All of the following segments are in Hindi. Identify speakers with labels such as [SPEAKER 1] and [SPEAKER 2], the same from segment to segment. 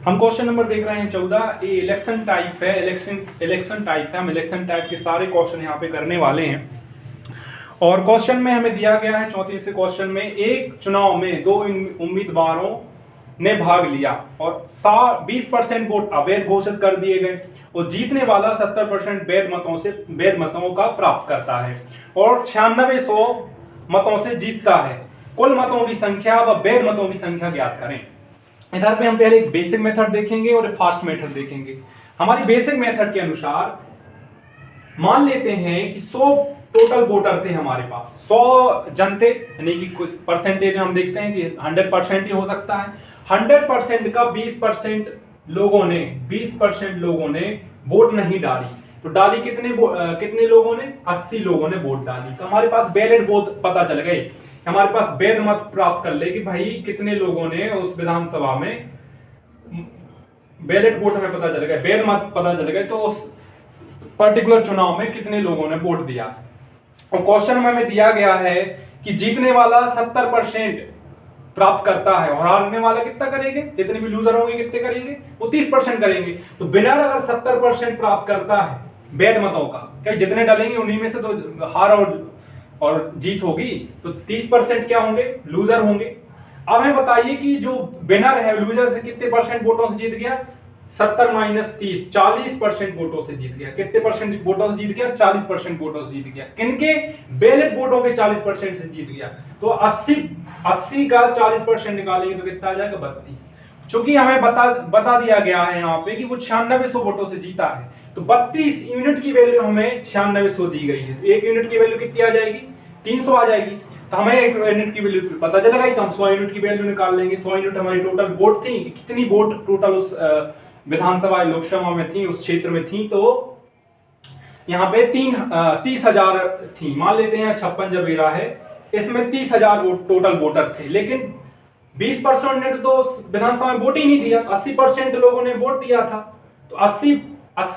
[SPEAKER 1] हम क्वेश्चन नंबर देख रहे हैं 14। ये इलेक्शन टाइप है, इलेक्शन टाइप है। हम इलेक्शन टाइप के सारे क्वेश्चन यहाँ पे करने वाले हैं। और क्वेश्चन में हमें दिया गया है 34 क्वेश्चन में, एक चुनाव में दो उम्मीदवारों ने भाग लिया और 20% वोट अवैध घोषित कर दिए गए और जीतने वाला 70% वैध मतों का प्राप्त करता है और 9600 मतों से जीतता है। कुल मतों की संख्या व वैध मतों की संख्या ज्ञात करें। इधर पे हम पहले एक बेसिक मेथड देखेंगे और फास्ट मेथड देखेंगे। हमारी बेसिक मेथड के अनुसार मान लेते हैं कि 100 टोटल वोटर थे हमारे पास, 100 जनते, यानी कि कुछ परसेंटेज हम देखते हैं कि 100% ही हो सकता है। 100% का 20% लोगों ने वोट नहीं डाली। तो डाली कितने लोगों ने? 80 लोगों ने वोट डाली। तो हमारे पास वैलिड वोट पता चल गए, हमारे पास वैध मत प्राप्त कर ले कि भाई कितने लोगों ने उस विधानसभा में वैलिड वोट हमें पता चल गए, वैध मत पता चल गए, तो उस पर्टिकुलर चुनाव में कितने लोगों ने वोट दिया। और क्वेश्चन में हमें दिया गया है कि जीतने वाला 70% प्राप्त करता है और हारने वाला कितना करेंगे? जितने भी लूजर होंगे कितने करेंगे? वो 30% करेंगे। तो विनर अगर 70% प्राप्त करता है वैध मतों का, कहीं जितने डालेंगे उन्हीं में से तो हार और जीत होगी, तो 30% क्या होंगे? लूजर होंगे। अब हमें बताइए कि जो विनर है लूजर से कितने परसेंट वोटों से जीत गया? 70 माइनस 30, 40% वोटों से जीत गया। कितने परसेंट वोटों से जीत गया? 40% वोटों से जीत गया। किनके? वैलिड वोटों के 40% से जीत गया। तो 80 का 40% निकालेंगे तो कितना आ जाएगा? 32। चूंकि हमें बता दिया गया है यहाँ पे कि वो 9600 वोटों से जीता है, तो 32 यूनिट की वैल्यू हमें 9600 दी गई है। तो एक यूनिट की वैल्यू कितनी आ जाएगी? 300 आ जाएगी। तो हमें एक यूनिट की वैल्यू पता चलेगा ही, तो हम 100 यूनिट की वैल्यू निकाल लेंगे। 100 यूनिट हमारी टोटल वोट थी कि कितनी वोट टोटल उस विधानसभा लोकसभा में थी, उस क्षेत्र में थी। तो यहाँ पे 30,000 थी। मान लेते हैं 56 जब एरा है, इसमें 30,000 टोटल वोटर थे, लेकिन 20% ने तो विधानसभा में वोट ही नहीं दिया। 80% लोगों ने वोट दिया था। तो 80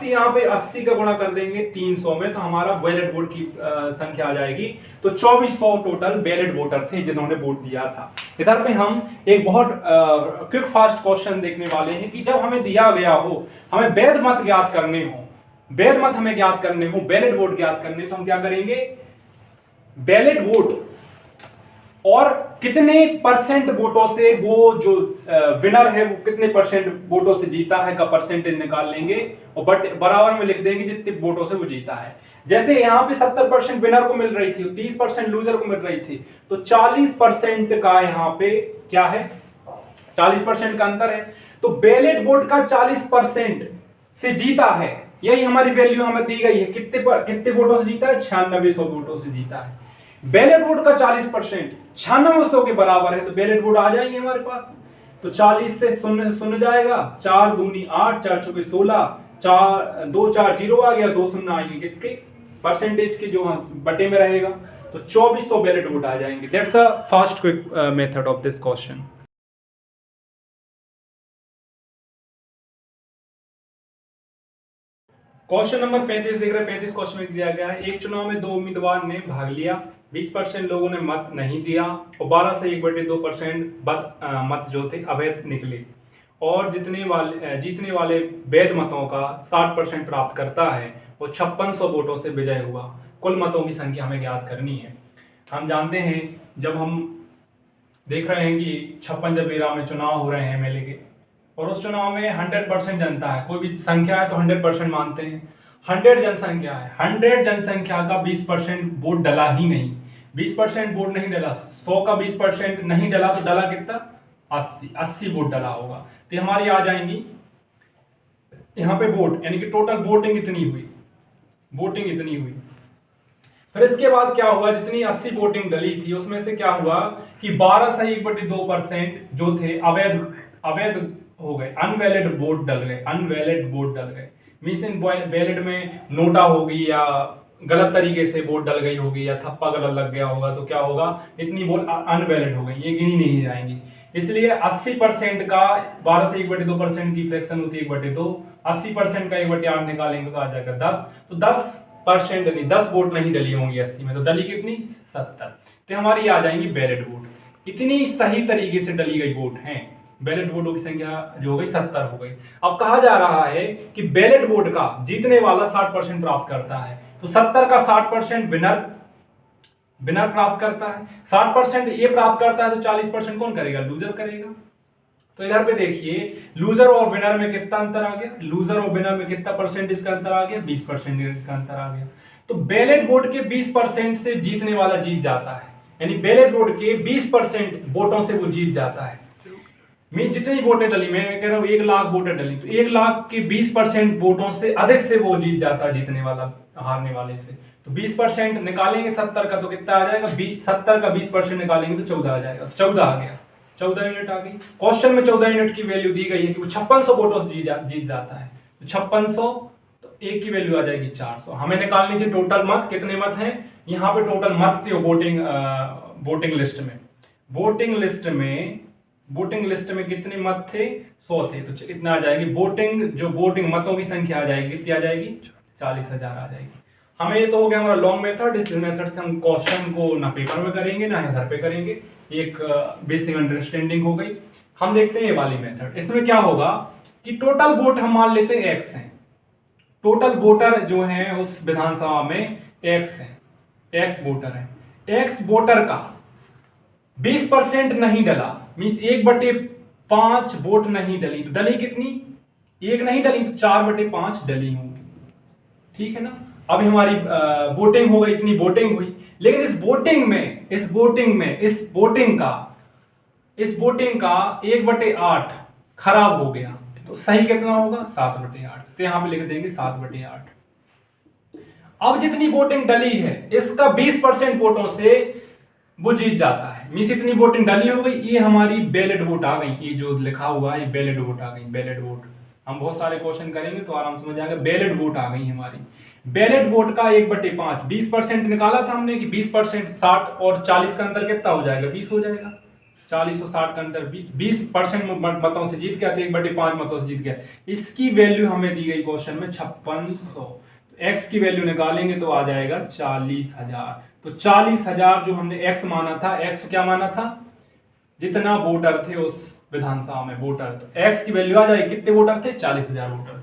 [SPEAKER 1] यहाँ पे 80 का गुणा कर देंगे 300 में, तो हमारा वैलिड वोट की संख्या आ जाएगी। तो 2400 टोटल वैलिड वोटर थे जिन्होंने वोट दिया था। इधर पे हम एक बहुत क्विक फास्ट क्वेश्चन देखने वाले हैं कि जब हमें दिया गया हो, हमें वैध मत ज्ञात करने हो, वैध मत हमें ज्ञात करने हो, वैलिड वोट ज्ञात करने, तो हम क्या करेंगे? वैलिड वोट और कितने परसेंट वोटों से वो जो विनर है वो कितने परसेंट वोटों से जीता है का परसेंटेज निकाल लेंगे और बराबर में लिख देंगे जितने वोटों से वो जीता है। जैसे यहाँ पे 70% विनर को मिल रही थी, 30% लूजर को मिल रही थी, तो 40% का यहाँ पे क्या है? 40% का अंतर है। तो वैलिड वोट का 40% से जीता है, यही हमारी वैल्यू हमें दी गई है। कितने वोटों से जीता है? 9600 वोटों से जीता है। वैलिड वोट का 40% 9600 के बराबर है, तो वैलिड वोट आ जाएंगे हमारे पास। तो 40 से शून्य जाएगा, 4 दूनी 8, 4 चौके 16, 4 2 4 0 आ गया, 2 शून्य आएंगे किसके? परसेंटेज के, जो बटे में रहेगा। तो 2400 वैलिड वोट आ जाएंगे। That's a fast quick method of this question. Question number 35 देख रहे हैं। 35 क्वेश्चन में दिया गया है, एक चुनाव में दो उम्मीदवार ने भाग लिया, 20% लोगों ने मत नहीं दिया और 12 से 1/2% मत जो थे अवैध निकले और जीतने वाले वैध मतों का 60% प्राप्त करता है और 5600 वोटों से विजय हुआ। कुल मतों की संख्या हमें ज्ञात करनी है। हम जानते हैं, जब हम देख रहे हैं कि 56 जबीरा में चुनाव हो रहे हैं एमएलए के, और उस चुनाव में 100% जनता है, कोई भी संख्या है तो 100% मानते हैं। 100 जनसंख्या है, 100 जनसंख्या का 20% वोट डला ही नहीं, 20% वोट नहीं डला। 100 का 20% नहीं डला तो डला कितना? 80 वोट डला होगा। तो हमारी आ जाएंगी यहाँ पे वोट, यानी कि टोटल वोटिंग इतनी हुई, फिर इसके बाद क्या हुआ? जितनी 80 वोटिंग डली थी उसमें से क्या हुआ कि 12 से 1/2% जो थे अवैध हो गए, अनवैलिड वोट डल गए। मींस इन वैलिड में नोटा होगी या गलत तरीके से वोट डल गई होगी या थप्पा गलत लग गया होगा, तो क्या होगा? इतनी वोट अनवैलिड हो गई, ये गिनी नहीं जाएंगी। इसलिए 80% का 12 से 1/2% की फ्रैक्शन होती है 1/2, 80% का 1/8 निकालेंगे तो आ जाएगा 10। तो 10% नहीं, 10 वोट नहीं डली होंगी 80 में, तो डली कितनी? 70। तो हमारी आ जाएंगी वैलिड वोट। इतनी सही तरीके से डली गई वोट हैं बैलेट वोटों की संख्या जो हो गई 70 हो गई। अब कहा जा रहा है कि बैलेट वोट का जीतने वाला 60% प्राप्त करता है, तो 70 का 60% विनर विनर प्राप्त करता है, 60% ये प्राप्त करता है, तो 40% कौन करेगा? लूजर करेगा। तो इधर पे देखिए लूजर और विनर में कितना अंतर आ गया, लूजर और विनर में कितना परसेंटेज का अंतर आ गया? 20% का अंतर आ गया। तो बैलेट वोट के 20% से जीतने वाला जीत जाता है, यानी बैलेट वोट के 20% वोटों से वो जीत जाता है। मैं जितनी वोटें डली, मैं कह रहा हूँ 1 लाख वोटें डली, तो 1 लाख के 20% वोटों से अधिक से वो जीत जाता है जीतने वाला हारने वाले से। तो 20% निकालेंगे 70 का, तो कितना आ जाएगा? 70 का 20% निकालेंगे तो 14 आ जाएगा, तो 14 आ गया, 14 यूनिट आ गई। क्वेश्चन में 14 यूनिट की वैल्यू दी गई है कि वो 5600 वोटों से जीत जाता है, तो 5600, तो एक की वैल्यू आ जाएगी 400। हमें निकालनी थी टोटल मत, कितने मत हैं यहाँ पे? टोटल मत थे वोटिंग लिस्ट में, वोटिंग लिस्ट में कितने मत थे? 100 थे, तो कितना आ जाएगी? वोटिंग मतों की संख्या आ जाएगी, कितनी आ जाएगी? 40,000 आ जाएगी। हमें ये तो हो गया हमारा लॉन्ग मेथड। इस मेथड से हम क्वेश्चन को ना पेपर में करेंगे ना घर पे करेंगे, एक बेसिक अंडरस्टैंडिंग हो गई। हम देखते हैं ये वाली मेथड। इसमें क्या होगा कि टोटल वोट हम मान लेते हैं एक्स हैं, टोटल वोटर जो है उस विधानसभा में एक्स है, एक्स वोटर है। एक्स वोटर का 20% नहीं डला, मीन्स 1/5 वोट नहीं डली, तो डली कितनी? 1 नहीं डली तो 4/5 डली होंगी, ठीक है ना। अभी हमारी वोटिंग हो गई, इतनी वोटिंग हुई, लेकिन इस वोटिंग का 1/8 खराब हो गया, तो सही कितना होगा? 7/8। तो यहां पे लिख देंगे 7/8। अब जितनी वोटिंग डली है इसका 20% वोटों से वो जीत जाता है, मीन्स इतनी वोटिंग डली हो गई, ये हमारी बैलेट वोट आ गई, ये जो लिखा हुआ है ये बैलेट वोट आ गई। बैलेट वोट हम बहुत सारे क्वेश्चन करेंगे तो आराम समझ आएगा। बैलेट वोट आ गई हमारी। बैलेट वोट का 1/5, 20% निकाला था हमने कि 20%, 60 और 40 का अंतर कितना हो जाएगा? 20 हो जाएगा। 40 और 60 का अंतर 20% मतों से जीत गया, तो 1/5 मतों से जीत गया। इसकी वैल्यू हमें दी गई क्वेश्चन में 5600। एक्स की वैल्यू निकालेंगे तो आ जाएगा 40,000। तो 40,000 जो हमने एक्स माना था, एक्स क्या माना था? जितना वोटर थे उस विधानसभा में वोटर, तो एक्स की वैल्यू आ जाएगी, कितने वोटर थे? 40,000 वोटर थे।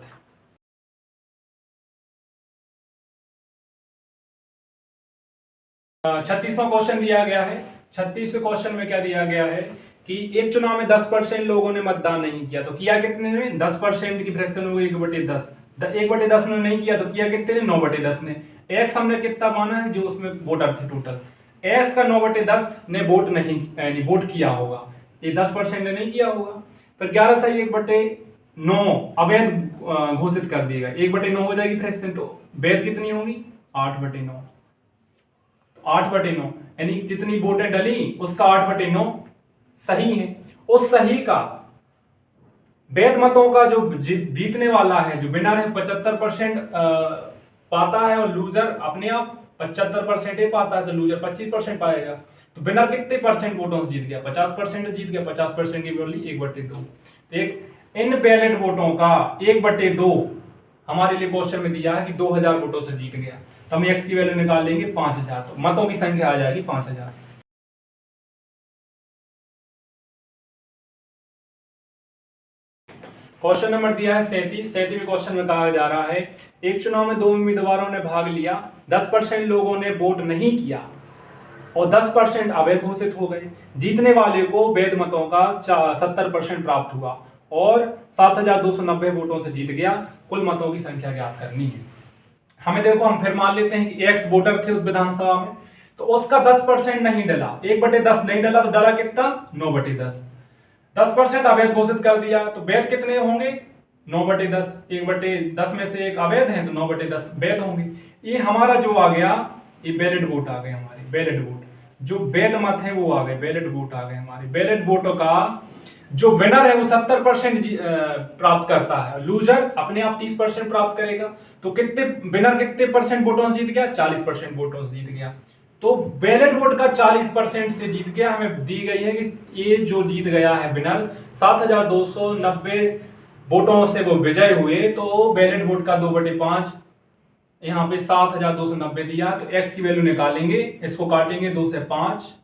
[SPEAKER 1] 36वां क्वेश्चन दिया गया है। 36वें क्वेश्चन में क्या दिया गया है कि एक चुनाव में 10% लोगों ने मतदान नहीं किया, तो किया कितने ने? 10% की फ्रैक्शन हो गई 1/10। 1/10 ने नहीं किया, तो किया कितने ने? 9/10 ने। एक्स हमने कितना माना है जो उसमें वोटर थे टोटल, एक्स का 9/10 ने वोट नहीं यानी वोट किया होगा, ये 10% ने नहीं किया होगा। पर 11 सही 1/9 अवैध घोषित कर दिएगा, 1/9 हो जाएगी फ्रैक्शन, तो वैध कितनी होगी? 8/9। 8/9 यानी जितनी वोटें डली उसका 8/9 सही है। उस सही का वैध मतों का जो जीतने वाला है, जो विनर है, 75% पाता है, और लूजर अपने आप 75% ही पाता है, तो लूजर 25% पाएगा। तो विनर कितने परसेंट वोटों से जीत गया? 50% जीत गया। 50% की वैल्यू 1/2। तो एक इन बैलेट वोटों का 1/2 हमारे लिए क्वेश्चन में दिया है कि 2000 वोटों से जीत गया, तो हम एक्स की वैल्यू निकाल लेंगे 5000, तो मतों की संख्या आ जाएगी 5000। क्वेश्चन नंबर दिया है 37वें क्वेश्चन में कहा जा रहा है एक चुनाव में 2 उम्मीदवारों ने भाग लिया, 10% लोगों ने वोट नहीं किया और 10% अवैध घोषित हो गए। जीतने वाले को वैध मतों का 70% प्राप्त हुआ और 7290 वोटों से जीत गया। कुल मतों की संख्या ज्ञात करनी है। हमें देखो, हम फिर मान लेते हैं कि एक्स वोटर थे उस विधानसभा में, तो उसका 10% नहीं डला, 1/10 नहीं डला, तो डला कितना? 9/10। 10% अवैध घोषित कर दिया, तो वैध कितने होंगे? 9/10। 1/10 में से एक अवैध है, तो 9/10 वैध होंगे। ये हमारा जो आ गया, ये बैलेट वोट आ गए हमारे। बैलेट वोट जो वैध मत है वो आ गए, बैलेट वोट आ गए हमारे। बैलेट वोटों का जो विनर है वो 70% प्राप्त करता है, लूजर अपने आप 30% प्राप्त करेगा। तो कितने विनर कितने परसेंट वोटों से जीत गया? 40% वोटों से जीत गया। तो बैलेट वोट का 40% से जीत गया। हमें दी गई है कि ये जो जीत गया है विनर, 7290 वोटों से वो विजय हुए, तो बैलेट वोट का 2/5 यहाँ पे 7290 दिया। तो एक्स की वैल्यू निकालेंगे, इसको काटेंगे 2 से 5,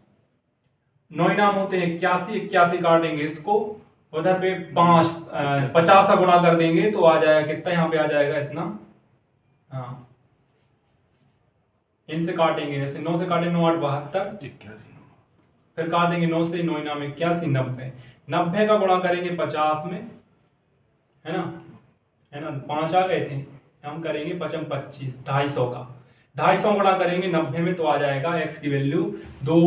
[SPEAKER 1] 9 नाम होते हैं 81, 81 काटेंगे इसको उधर पे 50 का गुणा कर देंगे तो आ जाएगा कितना, यहाँ पे आ जाएगा इतना। हाँ, इनसे काटेंगे, जैसे 9 से काटे 9 8 72,
[SPEAKER 2] 81,
[SPEAKER 1] फिर काट देंगे 9 से 9 9 81 90, 90 का गुणा करेंगे 50 में, है ना 5 आ गए थे, हम करेंगे 55 25 250 का, 250 गुणा करेंगे 90 में तो आ जाएगा एक्स की वैल्यू 2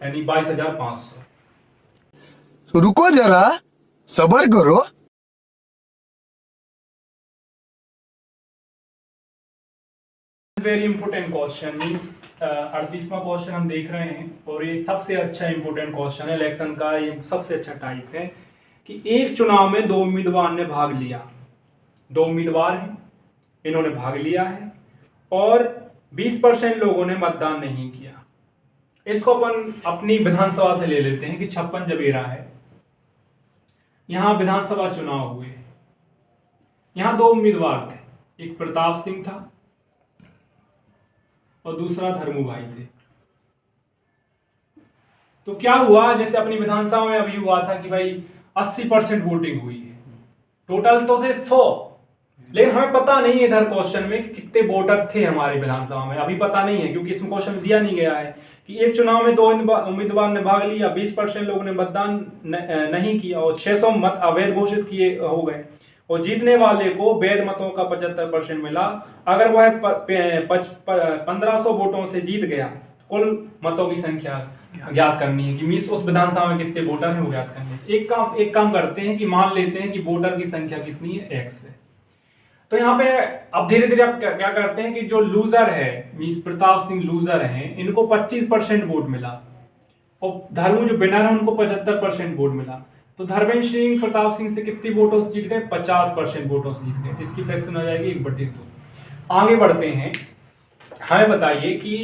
[SPEAKER 1] यानी 22,500।
[SPEAKER 3] तो रुको जरा, सबर करो।
[SPEAKER 1] वेरी इंपोर्टेंट क्वेश्चन मीन्स 38वां क्वेश्चन हम देख रहे हैं और ये सबसे अच्छा इंपोर्टेंट क्वेश्चन है इलेक्शन का, ये सबसे अच्छा टाइप है कि एक चुनाव में 2 उम्मीदवार ने भाग लिया, 2 उम्मीदवार हैं, इन्होंने भाग लिया है और 20% लोगों ने मतदान नहीं किया। इसको अपन अपनी विधानसभा से ले लेते हैं कि 56 जबेरा है, यहां विधानसभा चुनाव हुए, यहां 2 उम्मीदवार थे, एक प्रताप सिंह था और दूसरा धर्मू भाई थे। तो क्या हुआ, जैसे अपनी विधानसभा में अभी हुआ था कि भाई 80% वोटिंग हुई है, टोटल तो थे 100, लेकिन हमें पता नहीं है इधर क्वेश्चन में कि कितने वोटर थे हमारे विधानसभा में, अभी पता नहीं है क्योंकि इसमें क्वेश्चन में दिया नहीं गया है कि एक चुनाव में 2 उम्मीदवार ने भाग लिया, 20% लोगों ने मतदान नहीं किया और 600 मत अवैध घोषित किए हो गए और जीतने वाले को वैध मतों का 75% मिला। अगर वह 1500 वोटों से जीत गया, कुल मतों की संख्या ज्ञात करनी है कि मीस उस विधानसभा में कितने वोटर हैं वो ज्ञात करनी है। एक काम करते हैं कि मान लेते हैं कि वोटर की संख्या कितनी है, एक्स है। तो यहाँ पे अब धीरे धीरे आप क्या करते हैं कि जो लूजर है मीस प्रताप सिंह लूजर हैं, इनको 25% वोट मिला और धर्मू जो विनर है उनको 75% वोट मिला। तो धर्मेंद्र सिंह प्रताप सिंह से कितनी वोटों से जीत गए, 50% वोटों से जीत गए, तो इसकी फ्रैक्शन हो जाएगी 1/2। आगे बढ़ते हैं, हमें बताइए कि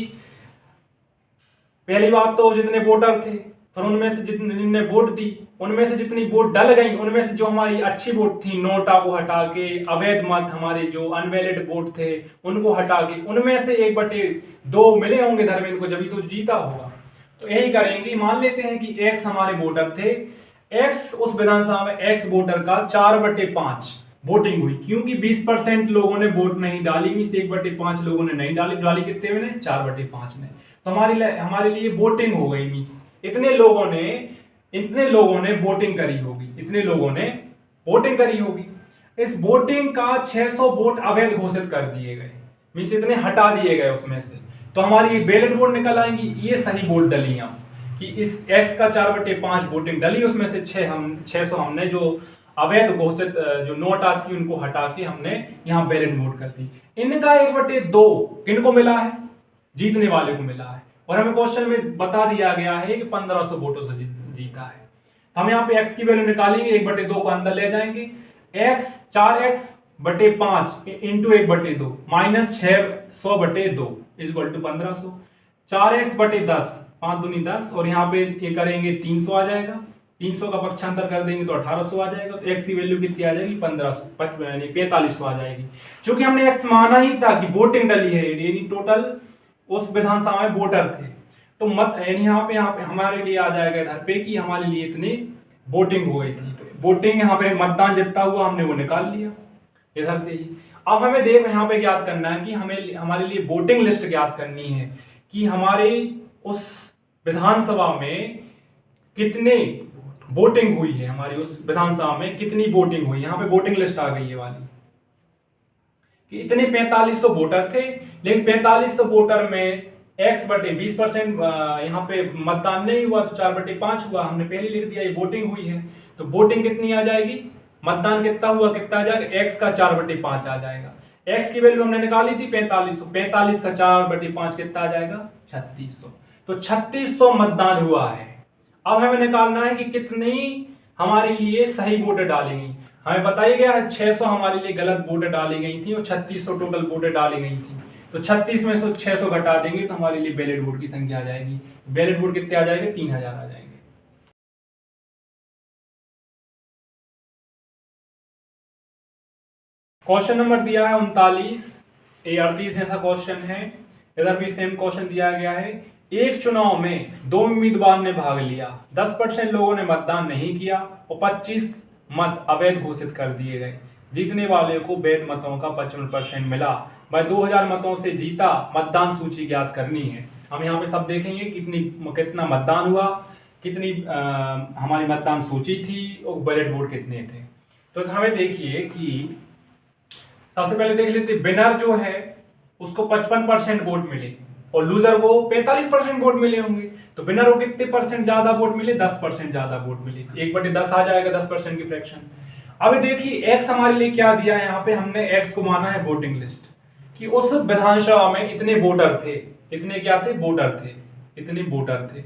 [SPEAKER 1] पहली बात तो जितने वोटर थे, फिर उनमें से जितने वोट दी, उनमें से जितनी वोट डल गई, उनमें से जो हमारी अच्छी वोट थी नोटा को हटा के, अवैध मत हमारे जो अनवैलिड वोट थे उनको हटा के, उनमें से 1/2 मिले होंगे धर्मेंद्र को, जब तो जीता होगा। तो यही करेंगे, मान लेते हैं कि एक्स हमारे वोटर थे, एक्स उस विधानसभा में एक्स वोटर का 4/5 वोटिंग हुई, क्योंकि 20% लोगों ने वोट नहीं डाली, मीस 1/5 लोगों ने नहीं डाली कितने में, 4/5 ने। तो हमारे लिए वोटिंग हो गई, मीस इतने लोगों ने वोटिंग करी होगी, इतने लोगों ने वोटिंग करी होगी। इस वोटिंग का 600 वोट अवैध घोषित कर दिए गए, मीन्स इतने हटा दिए गए उसमें से, तो हमारी बैलेट वोट निकल आएंगी, ये सही वोट डली हम कि इस एक्स का 4/5 वोटिंग डली, उसमें से 600 हमने जो अवैध घोषित जो नोटा थी उनको हटा के हमने यहाँ बैलेट वोट कर दी। इनका 1/2 किनको मिला है, जीतने वाले को मिला है, और हमें क्वेश्चन में बता दिया गया है कि 1500 वोटों से जीता है। तो हम यहाँ पे x की वैल्यू निकालेंगे, 1/2 को अंदर ले जाएंगे, x 4x/5 into 1/2 minus 600/2 equal to 1500, 4x/10 5 दूनी 10, और यहाँ पे ये करेंगे 300 आ जाएगा, 300 का पक्षांतर कर देंगे तो 1800 आ जाएगा। तो x की वैल्यू कितनी आ जाएगी, 1500 यानी 4500 आ जाएगी। क्योंकि हमने x माना ही था कि वोटिंग डली है, यानी टोटल उस विधानसभा में वोटर थे, तो मत यहाँ पे हमारे लिए आ जाएगा इधर पे कि हमारे लिए इतनी वोटिंग हो गई थी। तो वोटिंग यहाँ पे मतदान जितना हुआ हमने वो निकाल लिया इधर से ही। अब हमें देख यहाँ पे ज्ञात करना है कि हमारे लिए वोटिंग लिस्ट ज्ञात करनी है कि हमारे उस विधानसभा में कितने वोटिंग हुई है, हमारी उस विधानसभा में कितनी वोटिंग हुई। यहाँ पे वोटिंग लिस्ट आ गई है वाली कि इतने 4500 वोटर थे, लेकिन 4500 वोटर में x/20% यहाँ पे मतदान नहीं हुआ तो 4/5 हुआ, हमने पहले लिख दिया, ये वोटिंग हुई है। तो वोटिंग कितनी आ जाएगी, मतदान कितना हुआ कितना आ जाएगा, x का 4/5 आ जाएगा। x की वैल्यू हमने निकाली थी 4500, 45 का 4/5 कितना आ जाएगा 3600। तो 3600 मतदान हुआ है। अब हमें निकालना है कि कितनी हमारे लिए सही वोट डाली गई। हमें बताया गया है 600 हमारे लिए गलत वोट डाली गई थी और 3600 टोटल वोट डाली गई थी। तो 36 में से 600 घटा देंगे तो हमारे लिए बैलेट वोट की संख्या आ जाएगी। बैलेट वोट कितने आ जाएंगे, 3000 आ जाएंगे। क्वेश्चन नंबर दिया है 39, ये 38 जैसा क्वेश्चन है। इधर भी सेम क्वेश्चन दिया गया है एक चुनाव में 2 उम्मीदवार ने भाग लिया, 10% लोगों ने मतदान नहीं किया और 25 मत अवैध घोषित कर दिए गए। जीतने वाले को वैध मतों का 55% मिला। वह 2000 मतों से जीता। मतदान सूची ज्ञात करनी है। हम यहाँ पे सब देखेंगे कितना मतदान हुआ, कितनी हमारी मतदान सूची थी और बैलेट वोट कितने थे। तो हमें देखिए कि सबसे पहले देख लेते, विनर जो है उसको 55% वोट मिले और लूजर को 45% वोट मिले होंगे। तो विनर को कितने परसेंट ज्यादा वोट मिले? 10% ज्यादा वोट मिले। 1/10 आ जाएगा, 10% की फ्रैक्शन। अब देखिए एक्स हमारे लिए क्या दिया है, यहाँ पे हमने एक्स को माना है वोटिंग लिस्ट कि उस विधानसभा में इतने वोटर थे। इतने क्या थे? वोटर थे। इतने वोटर थे।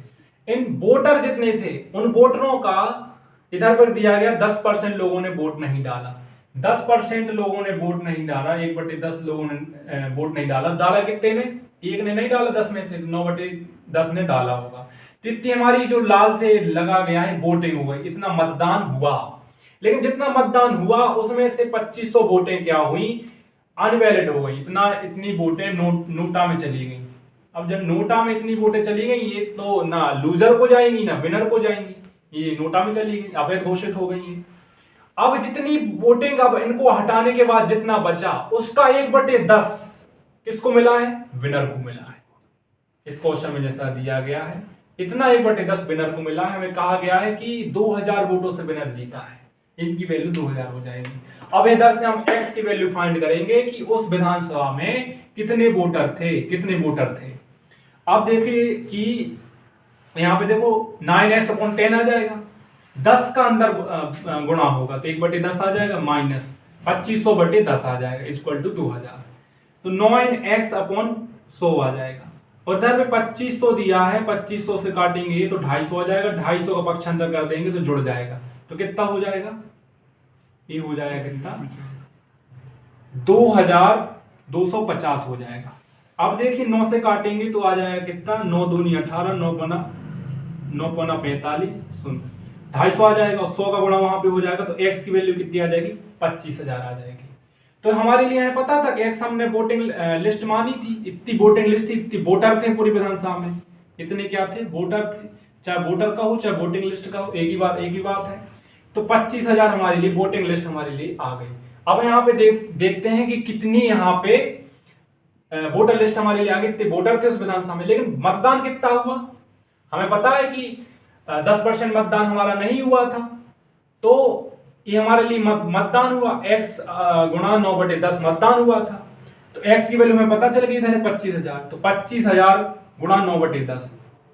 [SPEAKER 1] इन वोटर जितने थे उन वोटरों का इधर पर दिया गया 10% लोगों ने वोट नहीं डाला। 10% लोगों ने वोट नहीं डाला, 1/10 लोगों ने वोट नहीं डाला। डाला कितने ने? एक ने नहीं डाला 10 में से, 9/10 ने डाला होगा। तो इतनी हमारी जो लाल से लगा गया है वोटिंग हो गई, इतना मतदान हुआ। लेकिन जितना मतदान हुआ उसमें से 2500 वोटें क्या हुई? अनवैलिड हो गई। इतनी वोटें नोटा में चली गई। अब जब नोटा में इतनी वोटें चली गई, ये तो ना लूजर को जाएंगी ना विनर को जाएंगी, ये नोटा में चली गई, अवैध घोषित हो गई है। अब जितनी वोटिंग, अब इनको हटाने के बाद जितना बचा उसका 1/10 किसको मिला है? विनर को मिला है। इस क्वेश्चन में जैसा दिया गया है इतना 1/10 विनर को मिला है। हमें कहा गया है कि 2000 वोटों से विनर जीता है, इनकी वैल्यू 2000 हो जाएगी। अब इधर से हम x की वैल्यू फाइंड करेंगे कि उस विधानसभा में कितने वोटर थे। अब देखिए कि यहाँ पे देखो 9x/10 आ जाएगा, 10 का अंदर गुणा होगा तो 1/10 आ जाएगा, माइनस 2500/10 आ जाएगा इक्वल टू 2000। तो 9x/100 आ जाएगा। और इधर पे 2500 दिया है, 2500 से काटेंगे तो 250 आ जाएगा। 250 का पक्षांतर कर देंगे तो जुड़ जाएगा। तो कितना हो जाएगा? ये हो जाएगा कितना? 2250 हो जाएगा। अब देखिए 9 से काटेंगे तो आ जाएगा कितना? 9 दूनी 18, 9 पौना 45, 250 आ जाएगा और 100 का गुणा वहां पे हो जाएगा। तो x की वैल्यू कितनी आ जाएगी? 25,000 आ जाएगी। तो हमारे लिए हमें पता था कि x हमने वोटिंग लिस्ट मानी थी, इतनी वोटिंग लिस्ट थी, इतनी वोटर थे पूरी विधानसभा में। इतने क्या थे? वोटर थे। चाहे वोटर का हो चाहे वोटिंग लिस्ट का हो, एक ही बात है। तो 25,000 हमारे लिए वोटिंग लिस्ट हमारे लिए आ गई। अब यहाँ पे देखते हैं कि कितनी यहाँ पे वोटर लिस्ट हमारे लिए आ गई, इतने वोटर थे उस विधानसभा में। लेकिन मतदान कितना हुआ? हमें पता है कि 10% मतदान हमारा नहीं हुआ था। तो ये हमारे लिए मतदान हुआ, x गुणा 9/10 मतदान हुआ था। तो x की वैल्यू हमें पता चल गई इधर 25,000। तो 25,000 गुणा 9/10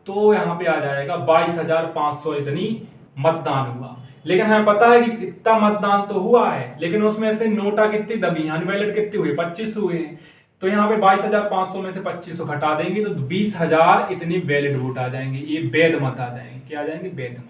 [SPEAKER 1] तो यहाँ पे आ जाएगा 22,500 इतनी मतदान हुआ। लेकिन हमें पता है कि इतना मतदान तो हुआ है, लेकिन उसमें से नोटा कितनी दबी, अनवैलिड कितनी हुई? 25 हुए हैं। तो यहाँ पे 22,500 में से 2500 घटा देंगे तो 20,000 इतनी वैलिड वोट आ जाएंगे। ये वैध मत आ जाएंगे। क्या आ जाएंगे? वैध मत।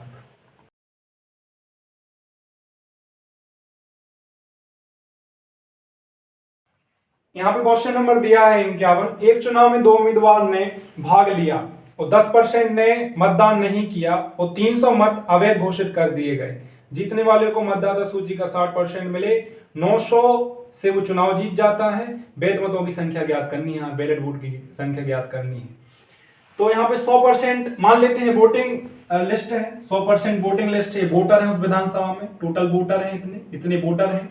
[SPEAKER 1] यहाँ पे क्वेश्चन नंबर दिया है 51। एक चुनाव में 2 उम्मीदवार ने भाग लिया और 10% ने मतदान नहीं किया और 300 मत अवैध घोषित कर दिए गए। जीतने वाले को मतदाता सूची का 60% मिले, 900 से वो चुनाव जीत जाता है। वैध मतों की संख्या ज्ञात करनी है, बैलेट वोट की संख्या ज्ञात करनी है। तो यहाँ पे 100% मान लेते हैं वोटिंग लिस्ट है, 100% वोटिंग लिस्ट है, वोटर है उस विधानसभा में, टोटल वोटर है इतने वोटर हैं।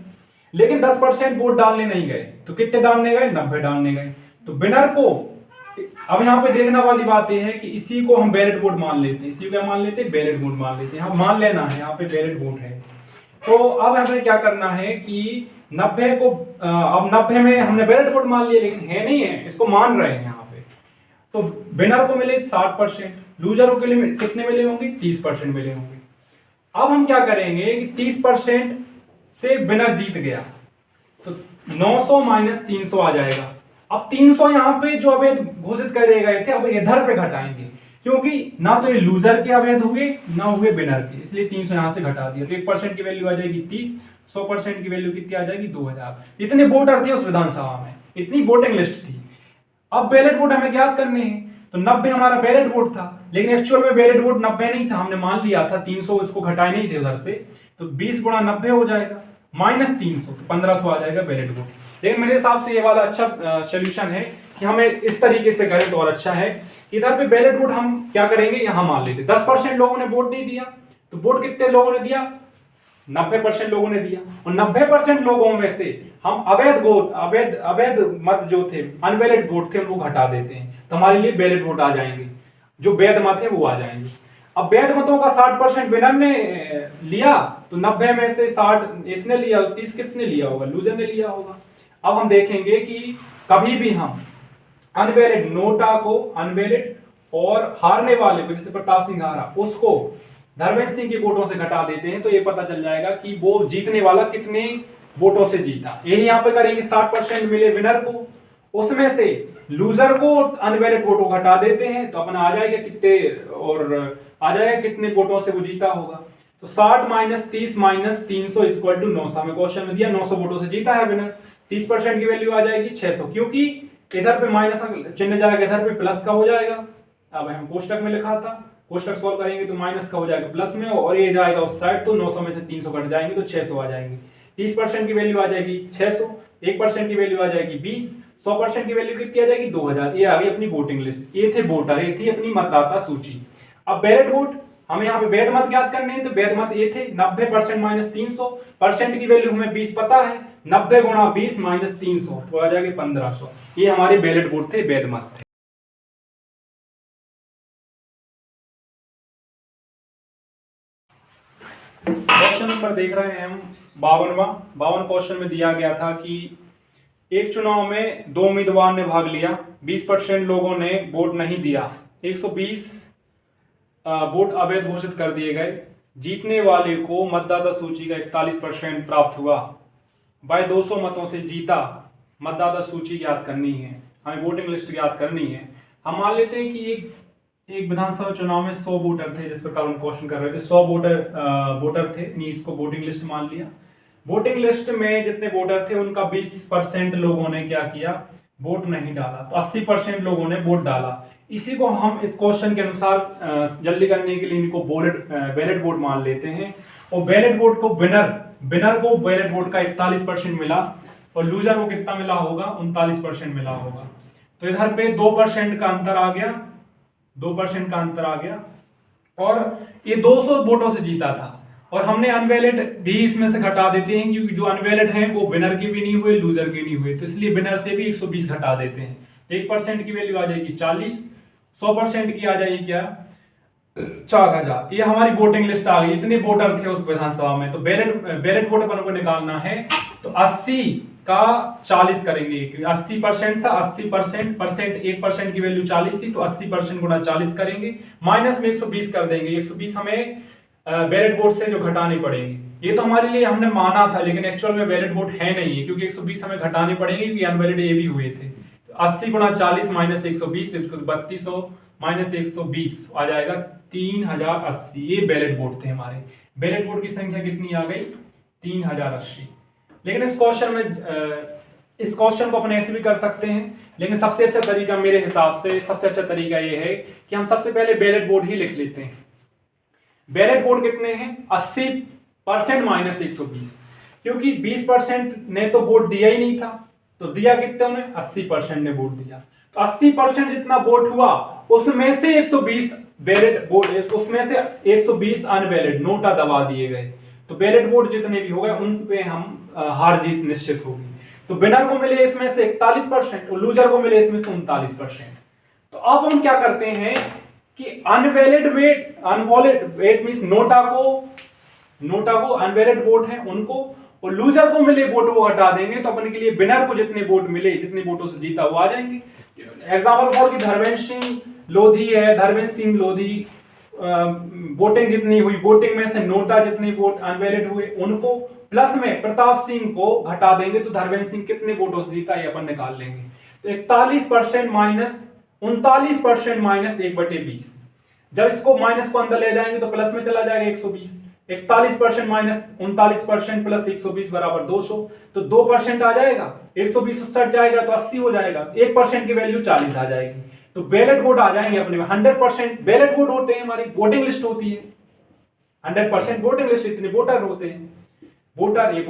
[SPEAKER 1] लेकिन 10% वोट डालने नहीं गए। तो कितने डालने गए? 90 डालने गए। तो विनर को, अब यहाँ पे देखने वाली बात यह है कि इसी को हम बैलेट वोट मान लेते हैं। इसी को मान लेते हैं बैलेट वोट मान लेते हैं। हम मान लेना है यहाँ पे बैलेट वोट है। तो अब हमें क्या करना है कि 90 को, अब 90 में हमने बैलेट वोट मान लिया लेकिन है नहीं है, इसको मान रहे हैं यहाँ पे। तो विनर को मिले 60%, लूजरों के लिए कितने मिले होंगे? 30% मिले होंगे। अब हम क्या करेंगे कि 30% से विनर जीत गया तो 900 माइनस 300 आ जाएगा। अब 300 यहाँ पे जो अवैध घोषित करे गए थे अब इधर पे घटाएंगे, क्योंकि ना तो ये लूजर के अवैध हुए ना हुए विनर के, इसलिए 300 यहाँ से घटा दिया। तो 1% की वैल्यू आ जाएगी 30, 100% की वैल्यू कितनी आ जाएगी? 2000। इतने वोटर थे उस विधानसभा में, इतनी वोटिंग लिस्ट थी। अब बैलेट वोट हमें ज्ञात करने हैं। तो 90 हमारा बैलेट वोट था, लेकिन एक्चुअल में बैलेट वोट 90 नहीं था, हमने मान लिया था 300, इसको घटाए नहीं थे उधर से। तो 20 गुणा 90 हो जाएगा, माइनस 300 तो 1500 आ जाएगा बैलेट वोट। लेकिन मेरे हिसाब से ये वाला अच्छा सोल्यूशन है कि हमें इस तरीके से करें तो और अच्छा है। इधर पे बैलेट वोट हम क्या करेंगे, यहां मान लेते 10% लोगों ने वोट नहीं दिया, तो वोट कितने लोगों ने दिया, 90% लोगों ने दिया। और 90% लोगों में से हम अवैध मत जो थे, अनवैलिड वोट थे, उनको घटा देते हैं, तो हमारे लिए बैलेट वोट आ जाएंगे, जो वैध मत है वो आ जाएंगे। अब वैध मतों का 60% विनर ने लिया, तो 90 में से 60 इसने लिया, 30 किसने लिया होगा, लूजर ने लिया होगा। अब हम देखेंगे कि कभी भी हम अनवैलिड नोटा को, अनवैलिड और हारने वाले को, जैसे प्रताप सिंह हारा, उसको धर्मेंद्र सिंह के वोटों से घटा देते हैं, तो ये पता चल जाएगा कि वो जीतने वाला कितने वोटों से जीता। यही यहाँ पे करेंगे, 60% मिले विनर को, उसमें से लूजर को अनवैलिड वोटों घटा देते हैं, तो अपना आ जाएगा कितने, और आ जाएगा कितने वोटों से वो जीता होगा। तो 60 - 30 - 300 = 900। हमें क्वेश्चन में दिया 900 वोटों से जीता है विनर, 30% की वैल्यू आ जाएगी 600, क्योंकि इधर पे माइनस चिन्ह जाएगा, इधर पे प्लस का हो जाएगा। अब हम कोष्टक में लिखा था, कोष्टक सॉल्व करेंगे तो माइनस का हो जाएगा प्लस में, और ये जाएगा उस साइड, तो 900 में से 300 कट जाएंगे तो 600 आ जाएंगे। 30% की वैल्यू आ जाएगी 600, 1% की वैल्यू आ जाएगी 20, 100% की वैल्यू कितनी आ जाएगी 2000। ये आ गई अपनी वोटिंग लिस्ट, ये थे वोटर, ये थी अपनी मतदाता सूची। अब बैलेट वोट हमें यहाँ पे वैध मत ज्ञात करने हैं, तो वैध मत ये थे 90% - 300, परसेंट की वैल्यू हमें 20 पता है, 90 × 20 - 300 तो आ जाएगा 1500। ये हमारे बैलेट वोट थे, वैध मत थे। क्वेश्चन नंबर देख रहे हैं हम 52वां क्वेश्चन में दिया गया था कि एक चुनाव में 2 उम्मीदवार ने भाग लिया, 20% लोगों ने वोट नहीं दिया, 120 वोट अवैध घोषित कर दिए गए, जीतने वाले को मतदाता सूची का 41% प्राप्त हुआ, बाय 200 मतों से जीता। मतदाता सूची याद करनी है, हमें वोटिंग लिस्ट याद करनी है। हम मान लेते हैं कि एक विधानसभा चुनाव में 100 वोटर थे, जिस प्रकार हम क्वेश्चन कर रहे थे, 100 वोटर थे, नहीं इसको वोटिंग लिस्ट मान लिया। वोटिंग लिस्ट में जितने वोटर थे उनका 20% लोगों ने क्या किया, वोट नहीं डाला, तो 80% लोगों ने वोट डाला। इसी को हम इस क्वेश्चन के अनुसार जल्दी करने के लिए इनको बैलेट वोट मान लेते हैं, और बैलेट वोट को विनर को बैलेट वोट का 41% मिला, और लूजर को कितना मिला होगा, 39% मिला होगा। तो इधर पे 2% का अंतर आ गया, 2% का अंतर आ गया, और ये 200 वोटों से जीता था। और हमने अनवैलिड भी इसमें से घटा देते हैं, क्योंकि जो अनवैलिड हैं वो विनर के भी नहीं हुए, लूजर के नहीं हुए, तो इसलिए विनर से भी 120 घटा देते हैं। 1% की वैल्यू आ जाएगी 40, 100% की आ जाएगी क्या, 4000। ये हमारी वोटिंग लिस्ट आ गई, इतने वोटर थे उस विधानसभा में। तो बैलेट वोट अपन को निकालना है, तो 80 का 40 करेंगे, क्योंकि 80% था, 80% 1% की वैल्यू 40 थी, तो 80% गुणा 40 करेंगे, माइनस में 120 कर देंगे। 120 हमें बैलेट वोट से जो घटाने पड़ेंगे। ये तो हमारे लिए हमने माना था, लेकिन एक्चुअल में बैलेट वोट है नहीं है, क्योंकि 120 हमें घटाने पड़ेंगे, क्योंकि अनवैलिड ये भी हुए थे। 80 × 40 - 120 3200 - 120 आ जाएगा 3080। ये बैलेट वोट थे हमारे। बैलेट वोट की संख्या कितनी आ गई, 3080। लेकिन इस क्वेश्चन को अपन ऐसे भी कर सकते हैं, लेकिन सबसे अच्छा तरीका मेरे हिसाब से, सबसे अच्छा तरीका ये है कि हम सबसे पहले बैलेट वोट ही लिख लेते हैं। बैलेट वोट कितने हैं, 80% - 120, क्योंकि 20% ने तो वोट दिया ही नहीं था, तो दिया कितने ने, 80% ने वोट दिया। तो 80% जितना वोट हुआ उसमें से 120 बैलेट वोट, उसमें से 120 अनवैलिड नोटा दबा दिए गए। तो बैलेट वोट जितने भी हो गए उन पे हम हार जीत निश्चित होगी। तो विनर को मिले इसमें से 41% और लूजर को मिले इसमें से 39%। तो अब हम क्या करते हैं कि अनवैलिड वेट मींस नोटा को अनवैलिड वोट है उनको, और लूजर को मिले वोट वो हटा देंगे, तो अपने के लिए विनर को जितने वोट मिले, जितने वोटों से जीता वो आ जाएंगे। एग्जाम्पल फॉर की धर्मेंद्र सिंह लोधी है, धर्मेंद्र सिंह लोधी वोटिंग जितनी हुई, वोटिंग में से नोटा जितने वोट अनवैलिड हुए उनको, प्लस में प्रताप सिंह को घटा देंगे, तो धर्मेंद्र सिंह कितने वोटों से जीता ये अपन निकाल लेंगे। तो 41% माइनस 39% माइनस 1/20। जब इसको माइनस को अंदर ले जाएंगे तो प्लस में चला जाएगा 120। 41% माइनस 39% प्लस 120 बराबर 200, तो 2% आ जाएगा, 120 60 जाएगा तो 80 हो जाएगा, 1% की वैल्यू 40 आ जाएगी। तो बैलेट वोट आ जाएंगे अपने में। 100% बैलेट वोट होते हैं, हमारी वोटिंग लिस्ट होती है, 100% वोटिंग लिस्ट, इतने वोटर होते हैं। वोटर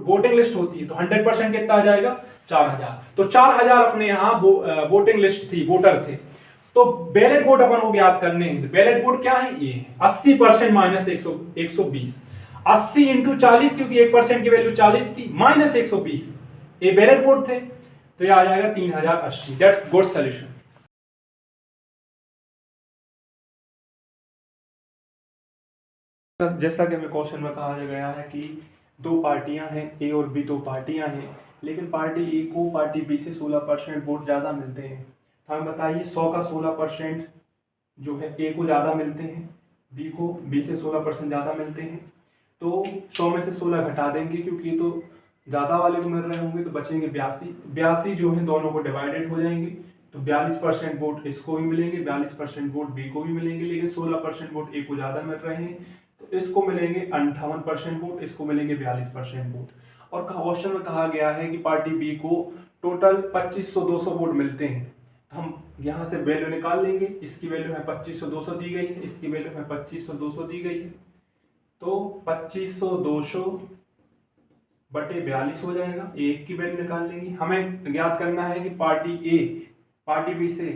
[SPEAKER 1] वोटिंग लिस्ट होती है, तो 100% कितना आ जाएगा 4000। तो 4000 अपने यहाँ वोटिंग लिस्ट थी, वोटर थे। तो बैलेट वोट अपन को याद करने हैं। बैलेट वोट क्या है, ये 80% माइनस 120, 80 इंटू 40, क्योंकि 1% की वैल्यू 40 थी, माइनस 120 ये बैलेट वोट थे, तो ये आ जाएगा 3080। That's good solution. जैसा कि हमें क्वेश्चन में कहा गया है कि दो पार्टियां हैं, ए और बी, दो पार्टियां हैं, लेकिन पार्टी ए को पार्टी बी से 16% वोट ज़्यादा मिलते हैं। तो हमें बताइए 100 का 16% जो है ए को ज़्यादा मिलते हैं, बी से 16% ज़्यादा मिलते हैं। तो 100 में से 16 घटा देंगे, क्योंकि ये तो ज़्यादा वाले को मिल रहे होंगे, तो बचेंगे 82 जो है दोनों को डिवाइडेड हो जाएंगे। तो 42% वोट इसको भी मिलेंगे, 42% वोट बी को भी मिलेंगे, लेकिन 16% वोट ए को ज़्यादा मिल रहे हैं, तो इसको मिलेंगे 58% वोट, इसको मिलेंगे 42% वोट। और क्वेश्चन में कहा गया है कि पार्टी बी को टोटल 2500-200 वोट मिलते हैं। हम यहाँ से वैल्यू निकाल लेंगे, इसकी वैल्यू है 2500-200 दी गई है, इसकी वैल्यू है 2500-200 दी गई है। तो 2500-200 बटे 42 हो जाएगा, एक की वैल्यू निकाल लेंगे। हमें ज्ञात करना है कि पार्टी ए पार्टी बी से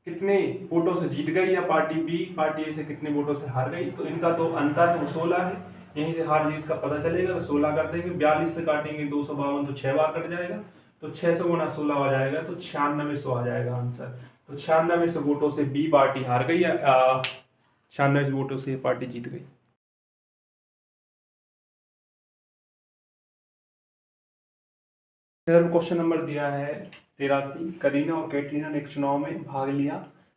[SPEAKER 1] कितने वोटों से जीत गई, या पार्टी बी पार्टी ए से कितने वोटों से हार गई। तो इनका तो अंतर है, वो 16 है, यहीं से हार जीत का पता चलेगा। तो 16 कर देंगे, 42 से काटेंगे 252, तो 6 बार कट जाएगा, तो 600 गुना 16 हो जाएगा, तो 9600 आ जाएगा आंसर। तो 9600 वोटों से बी पार्टी हार गई, 96 वोटों से पार्टी जीत गई। इधर क्वेश्चन नंबर दिया है 83। करीना और कैटरीना ने एक चुनाव में भाग लिया।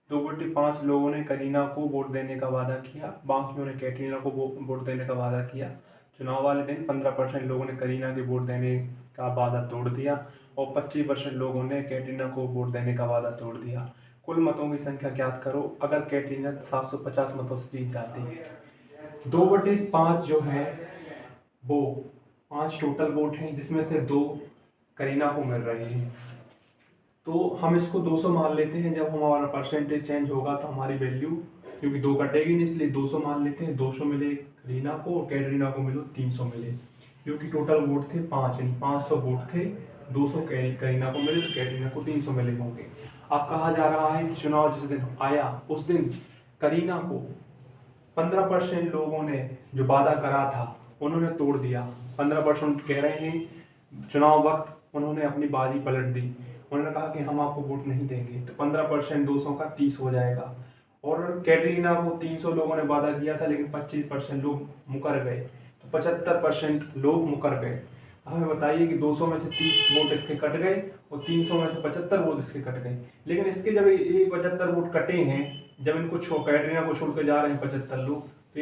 [SPEAKER 1] 2/5 लोगों ने करीना को वोट देने का वादा किया, बाकियों ने कैटरीना को वोट देने का वादा किया। चुनाव वाले दिन 15% लोगों ने करीना के वोट देने का वादा तोड़ दिया, और 25% लोगों ने कैटरीना को वोट देने का वादा तोड़ दिया। कुल मतों की संख्या ज्ञात करो अगर कैटरीना 750 मतों से जीत जाती है। 2/5 जो है वो 5 टोटल वोट हैं, जिसमें से 2 करीना को मिल रहे हैं। तो हम इसको 200 मान लेते हैं। जब हमारा परसेंटेज चेंज होगा तो हमारी वैल्यू, क्योंकि 2 कटेगी नहीं, इसलिए 200 मान लेते हैं। 200 मिले करीना को, और कैटरीना को मिलो 300 मिले, क्योंकि टोटल वोट थे 500 वोट थे, 200 करीना को मिले, तो कैटरीना को 300 मिले होंगे। अब कहा जा रहा है कि चुनाव जिस दिन आया उस दिन करीना को 15% लोगों ने जो वादा करा था उन्होंने तोड़ दिया। 15% कह रहे हैं चुनाव वक्त उन्होंने अपनी बाजी पलट दी, उन्होंने कहा कि हम आपको वोट नहीं देंगे। तो 15% 200 का 30 हो जाएगा। और कैटरीना को 300 लोगों ने वादा किया था, लेकिन 25% लोग मुकर गए, तो 75% लोग मुकर गए। हमें बताइए कि 200 में से 30 वोट इसके कट गए, और 300 में से 75 वोट इसके कट गए। लेकिन इसके जब ये 75 वोट कटे हैं, जब इनको कैटरीना को छोड़ के जा रहे हैं 75 लोग, तो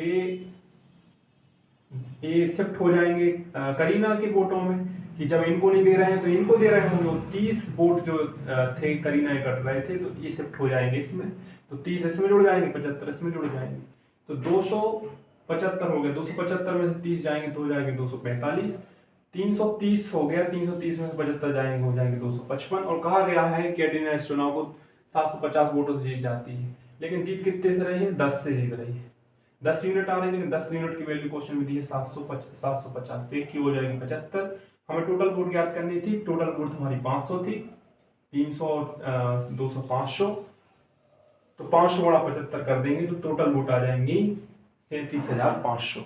[SPEAKER 1] ये शिफ्ट हो जाएंगे करीना के वोटों में, कि जब इनको नहीं दे रहे हैं तो इनको दे रहे होंगे। 30 वोट जो थे करीना ये कट रहे थे, तो ये शिफ्ट हो जाएंगे इसमें। तो 30 इसमें जुड़ जाएंगे, 75 इसमें जुड़ जाएंगे, तो 275 हो गया। 275 में से 30 जाएंगे तो हो जाएंगे 245। 330 हो गया, 330 में से 75 जाएंगे, हो जाएंगे 255। और कहा गया है कि कैटरीना इस चुनाव को 750 वोटों से जीत जाती है, लेकिन जीत कितने से रही है, 10 से जीत रही है। 10 यूनिट आ रही है, लेकिन 10 यूनिट की वैल्यू क्वेश्चन में दी है 750, तो एक की हो जाएगी 75। हमें टोटल वोट ज्ञात करनी थी, टोटल वोट हमारी 500 थी, 300 200 500, तो 500 गुणा 75 कर देंगे तो टोटल वोट आ जाएंगी 37,500।